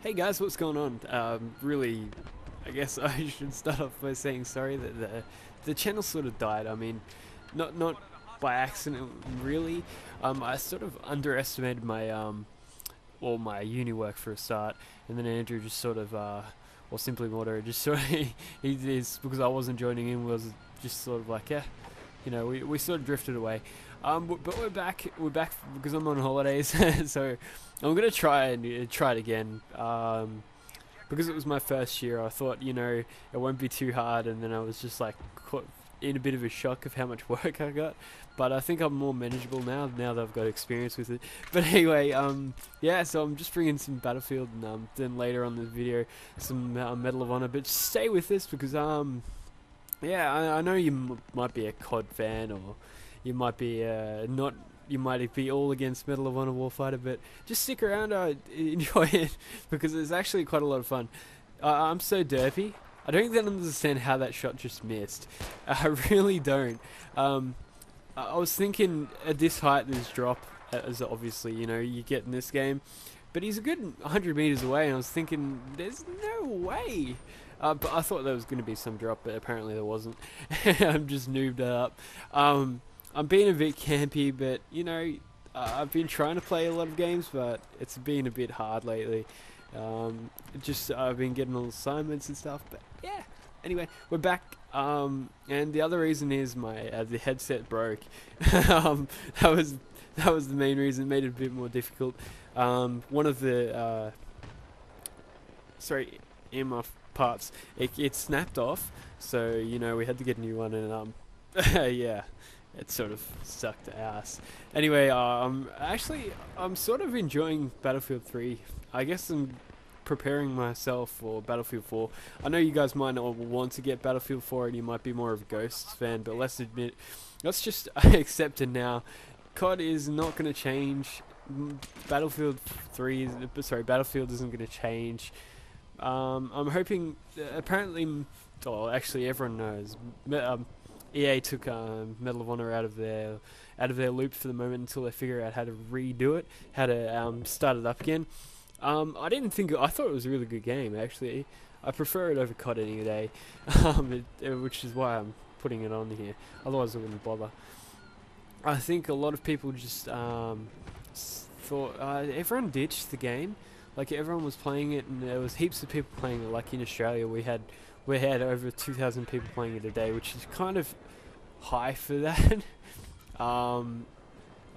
Hey guys, what's going on? Really, I guess I should start off by saying sorry that the channel sort of died. I mean, not by accident really. I sort of underestimated my my uni work for a start, and then Andrew just sort of or simply Mortar just sort of he is because I wasn't joining in was just sort of like we sort of drifted away. But we're back. We're back because I'm on holidays, so I'm gonna try it again. Because it was my first year, I thought it won't be too hard, and then I was just like caught in a bit of a shock of how much work I got. But I think I'm more manageable now. Now that I've got experience with it. But anyway, yeah. So I'm just bringing some Battlefield, and then later on in the video, some Medal of Honor. But stay with this because yeah, I know you might be a COD fan, or you might be not. You might be all against Medal of Honor Warfighter, but just stick around. Enjoy it because it's actually quite a lot of fun. I'm so derpy. I don't even understand how that shot just missed. I really don't. I was thinking at this height, this drop, as obviously you get in this game, but he's a good 100 meters away, and I was thinking, there's no way. But I thought there was going to be some drop, but apparently there wasn't. I'm just noobed up. I'm being a bit campy, but I've been trying to play a lot of games, but it's been a bit hard lately. Just I've been getting all assignments and stuff, but yeah. Anyway, we're back. And the other reason is my the headset broke. um, that was that was the main reason. It made it a bit more difficult. One of the earmuff parts, it snapped off, so we had to get a new one, and yeah, it sort of sucked ass. Anyway, I'm sort of enjoying Battlefield 3. I guess I'm preparing myself for Battlefield 4. I know you guys might not want to get Battlefield 4, and you might be more of a Ghosts fan, but let's just accept it now. COD is not going to change. Battlefield 3, Battlefield isn't going to change. I'm hoping. Apparently, well, actually, everyone knows. EA took Medal of Honor out of their loop for the moment until they figure out how to redo it, how to start it up again. I didn't think. I thought it was a really good game. Actually, I prefer it over COD any day, which is why I'm putting it on here. Otherwise, I wouldn't bother. I think a lot of people just thought everyone ditched the game. Like everyone was playing it, and there was heaps of people playing it. Like in Australia, we had over 2,000 people playing it a day, which is kind of high for that. I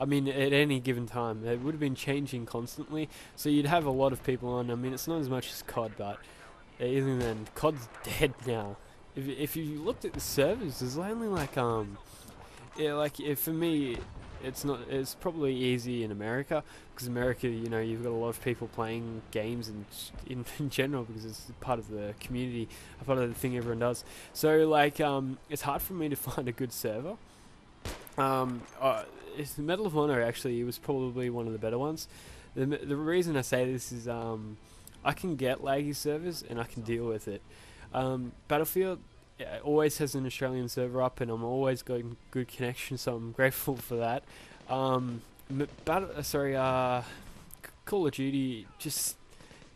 mean, at any given time, it would have been changing constantly, so you'd have a lot of people on. I mean, it's not as much as COD, but even then, COD's dead now. If you looked at the servers, there's only like yeah, like for me, it's not. It's probably easy in America because America, you've got a lot of people playing games and in general because it's part of the community, a part of the thing everyone does. So like, it's hard for me to find a good server. It's Medal of Honor actually. It was probably one of the better ones. The reason I say this is I can get laggy servers and I can deal with it. Battlefield, yeah, always has an Australian server up, and I'm always getting good connection, so I'm grateful for that. Call of Duty, just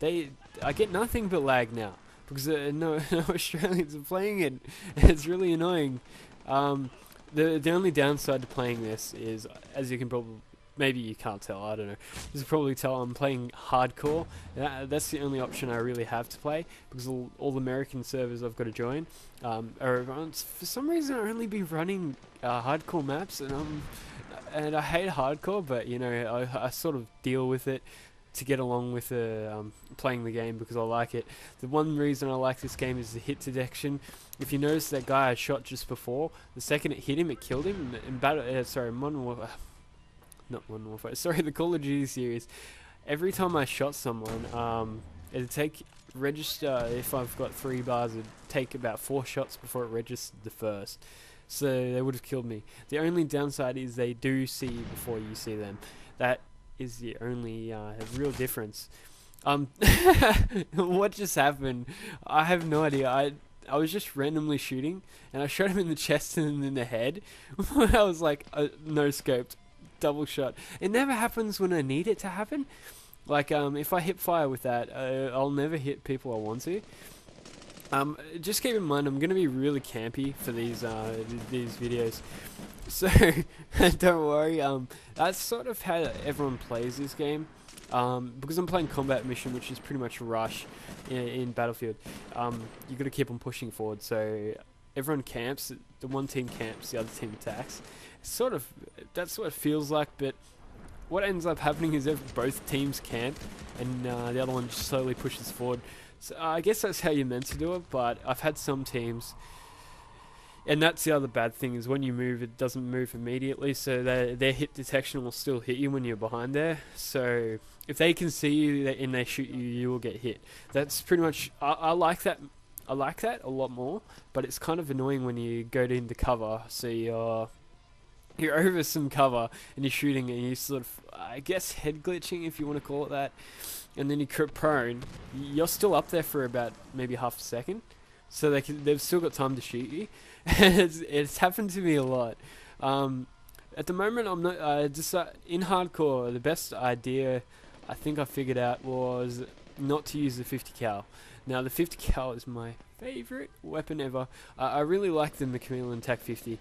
I get nothing but lag now because no Australians are playing it. It's really annoying. The only downside to playing this is, as you can probably, maybe you can't tell, I don't know. You can probably tell I'm playing hardcore. That's the only option I really have to play because all the American servers I've got to join for some reason I only be running hardcore maps, and I hate hardcore, but I sort of deal with it to get along with playing the game because I like it. The one reason I like this game is the hit detection. If you notice that guy I shot just before, the second it hit him, it killed him. In Modern Warfare, not Modern Warfare, sorry, the Call of Duty series, every time I shot someone, it'd register, if I've got 3 bars, it'd take about 4 shots before it registered the first. So they would have killed me. The only downside is they do see you before you see them. That is the only real difference. What just happened? I have no idea. I was just randomly shooting, and I shot him in the chest and in the head. I was like, no scoped, double shot. It never happens when I need it to happen. Like, if I hip fire with that, I'll never hit people I want to. Just keep in mind, I'm gonna be really campy for these videos, so don't worry. That's sort of how everyone plays this game. Because I'm playing combat mission, which is pretty much rush in Battlefield. You got to keep on pushing forward. So everyone camps. The one team camps, the other team attacks. Sort of, that's what it feels like. But what ends up happening is both teams camp, and the other one just slowly pushes forward. So I guess that's how you're meant to do it, but I've had some teams, and that's the other bad thing, is when you move, it doesn't move immediately, so their hit detection will still hit you when you're behind there. So if they can see you and they shoot you, you will get hit. That's pretty much, I like that. I like that a lot more, but it's kind of annoying when you go into cover, so you're over some cover and you're shooting and you sort of, I guess, head glitching, if you want to call it that, and then you crit prone. You're still up there for about maybe half a second, so they've still got time to shoot you. It's happened to me a lot. At the moment, I'm not just in hardcore. The best idea I think I figured out was not to use the 50 cal. Now the 50 cal is my favorite weapon ever. I really like the Macmillan TAC 50.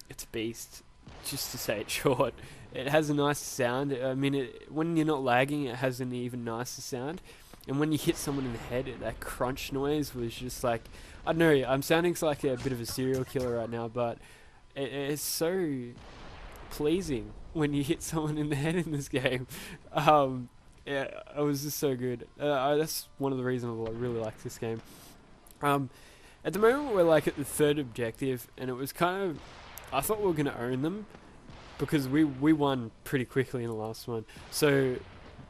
It's a beast, just to say it short. It has a nice sound. I mean, when you're not lagging, it has an even nicer sound. And when you hit someone in the head, that crunch noise was just like, I don't know, I'm sounding like a bit of a serial killer right now, but it's so pleasing when you hit someone in the head in this game. Yeah, it was just so good. That's one of the reasons I really like this game. At the moment, we're like at the third objective, and it was kind of, I thought we were going to own them, because we won pretty quickly in the last one. So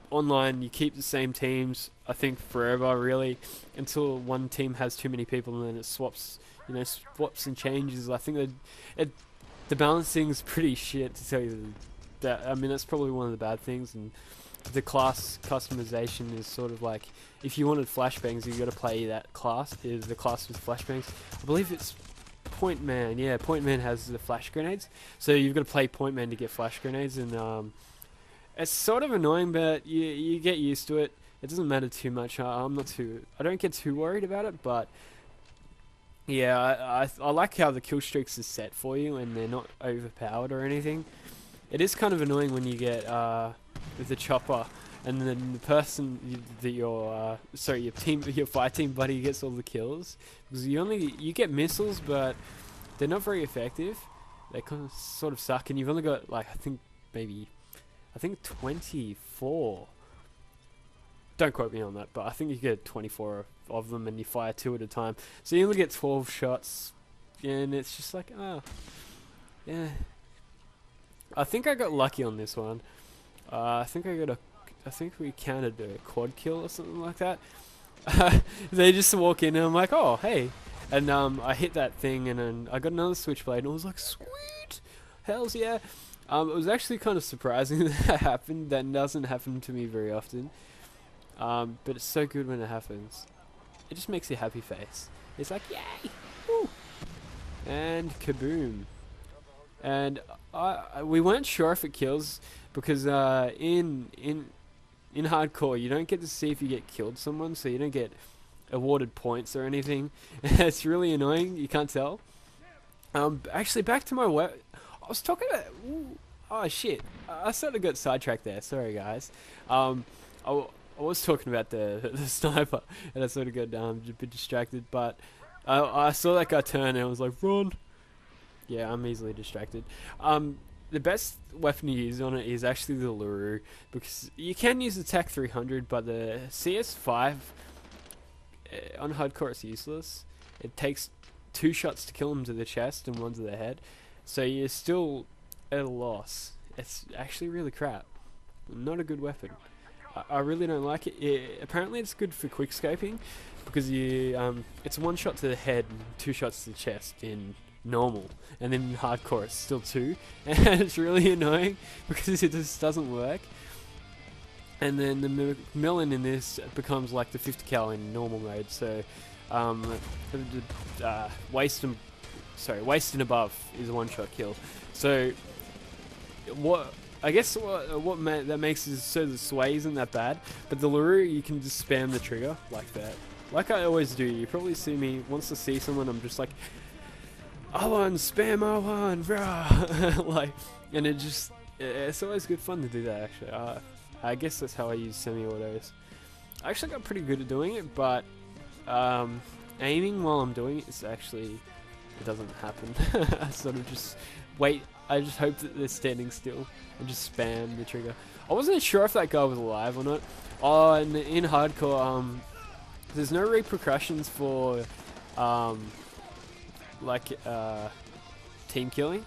online, you keep the same teams, I think, forever, really, until one team has too many people, and then it swaps, swaps and changes. I think the balancing's pretty shit, to tell you that. I mean, that's probably one of the bad things, and the class customization is sort of like, if you wanted flashbangs, you got to play that class, is the class with flashbangs. I believe it's Point Man. Yeah, Point Man has the flash grenades, so you've got to play Point Man to get flash grenades, and it's sort of annoying, but you get used to it. It doesn't matter too much. I don't get too worried about it, but yeah, I like how the kill streaks are set for you and they're not overpowered or anything. It is kind of annoying when you get with the chopper, and then the person that your fire team buddy gets all the kills, because you get missiles, but they're not very effective. They kind of sort of suck, and you've only got like I think 24. Don't quote me on that, but I think you get 24 of them, and you fire 2 at a time, so you only get 12 shots, and it's just like, oh, yeah. I think I got lucky on this one. I think we counted a quad kill or something like that. They just walk in and I'm like, oh, hey. And I hit that thing, and then I got another switchblade, and I was like, sweet, hells yeah. It was actually kind of surprising that happened. That doesn't happen to me very often. But it's so good when it happens. It just makes you happy face. It's like, yay! Woo! And kaboom. And we weren't sure if it kills, because in hardcore you don't get to see if you get killed someone, so you don't get awarded points or anything. It's really annoying. You can't tell. Actually, back to my I was talking about. Oh shit! I sort of got sidetracked there. Sorry, guys. I was talking about the sniper, and I sort of got a bit distracted. But I saw that guy turn, and I was like, run. Yeah, I'm easily distracted. The best weapon to use on it is actually the Larue, because you can use the TAC 300, but the CS5 on hardcore it's useless. It takes 2 shots to kill them to the chest and 1 to the head, so you're still at a loss. It's actually really crap. Not a good weapon. I really don't like it. Apparently it's good for quickscoping, because it's 1 shot to the head and 2 shots to the chest in normal, and then in hardcore it's still 2, and it's really annoying because it just doesn't work. And then the Macmillan in this becomes like the 50 cal in normal mode, so waist and above is a 1-shot kill. So what I guess that makes it so the sway isn't that bad, but the Larue, you can just spam the trigger like that. Like I always do. You probably see me, once I see someone, I'm just like, R1, spam R1, rah! Like, and it's always good fun to do that, actually. I guess that's how I use semi-autos. I actually got pretty good at doing it, but aiming while I'm doing it is actually, it doesn't happen. I sort of just wait. I just hope that they're standing still and just spam the trigger. I wasn't sure if that guy was alive or not. Oh, and in hardcore, there's no repercussions for team killing.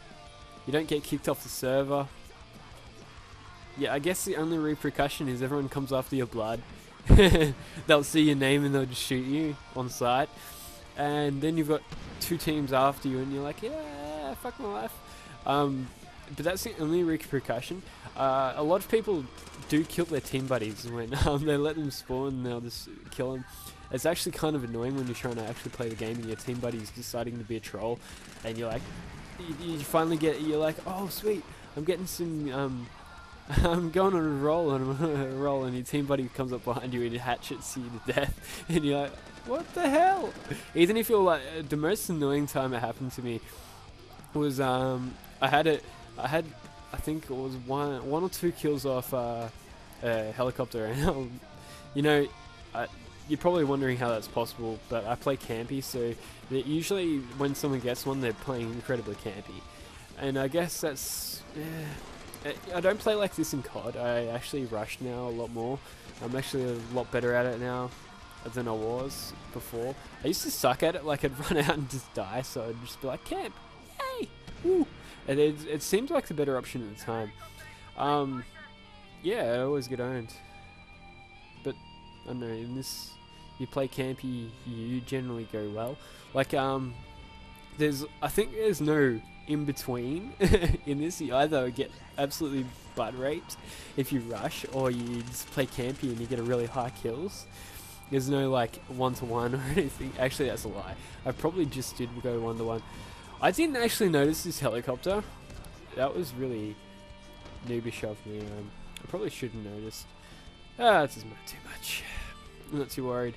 You don't get kicked off the server. Yeah, I guess the only repercussion is everyone comes after your blood. They'll see your name and they'll just shoot you on sight. And then you've got 2 teams after you and you're like, yeah, fuck my life. But that's the only repercussion. A lot of people do kill their team buddies when they let them spawn and they'll just kill them. It's actually kind of annoying when you're trying to actually play the game and your team buddy's deciding to be a troll, and you're like, you finally you're like, oh sweet, I'm getting some, I'm going on a roll and your team buddy comes up behind you and hatchets you to death, and you're like, what the hell? Even if you're like, the most annoying time it happened to me was I think it was one or 2 kills off a helicopter, and you know, you're probably wondering how that's possible, but I play campy, so usually when someone gets one, they're playing incredibly campy, and I guess that's, I don't play like this in COD. I actually rush now a lot more. I'm actually a lot better at it now than I was before. I used to suck at it, like I'd run out and just die, so I'd just be like, camp, yay, woo. And it seemed like the better option at the time. Yeah, I always get owned. But, I don't know, in this, you play campy, you generally go well. Like, I think there's no in-between in this. You either get absolutely butt raped if you rush, or you just play campy and you get a really high kills. There's no, like, one-to-one or anything. Actually, that's a lie. I probably just did go one-to-one. I didn't actually notice this helicopter. That was really noobish of me. I probably should have noticed. It doesn't matter too much. I'm not too worried.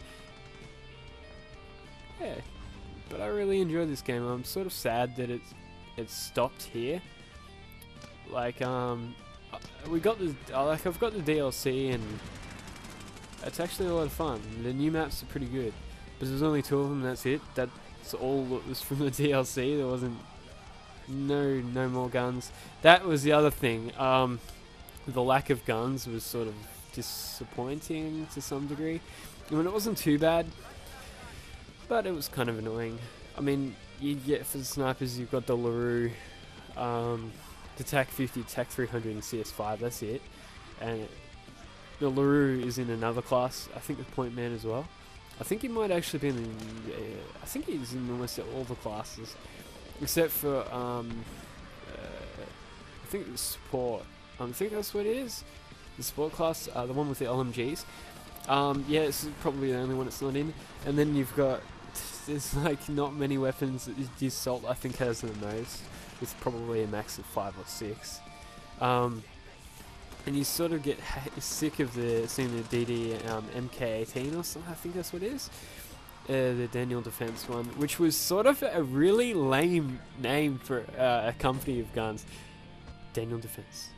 Yeah, but I really enjoy this game. I'm sort of sad that it stopped here. Like, we got the I've got the DLC, and it's actually a lot of fun. The new maps are pretty good, but there's only 2 of them. That's it. That's all that was from the DLC. There wasn't no more guns. That was the other thing. The lack of guns was sort of disappointing to some degree. I mean, it wasn't too bad, but it was kind of annoying. I mean, you get for the snipers, you've got the Larue, the TAC 50, TAC 300, and CS5. That's it. And the Larue is in another class. I think the Point Man as well. I think he might actually be in. I think he's in almost all the classes, except for I think the Sport. I think that's what it is. The Sport class, the one with the LMGs. Yeah, it's probably the only one it's not in. And then you've got, there's like not many weapons. The Assault I think has the most. It's probably a max of 5 or 6. And you sort of get sick of seeing the DD MK18 or something. I think that's what it is. The Daniel Defense one, which was sort of a really lame name for a company of guns. Daniel Defense.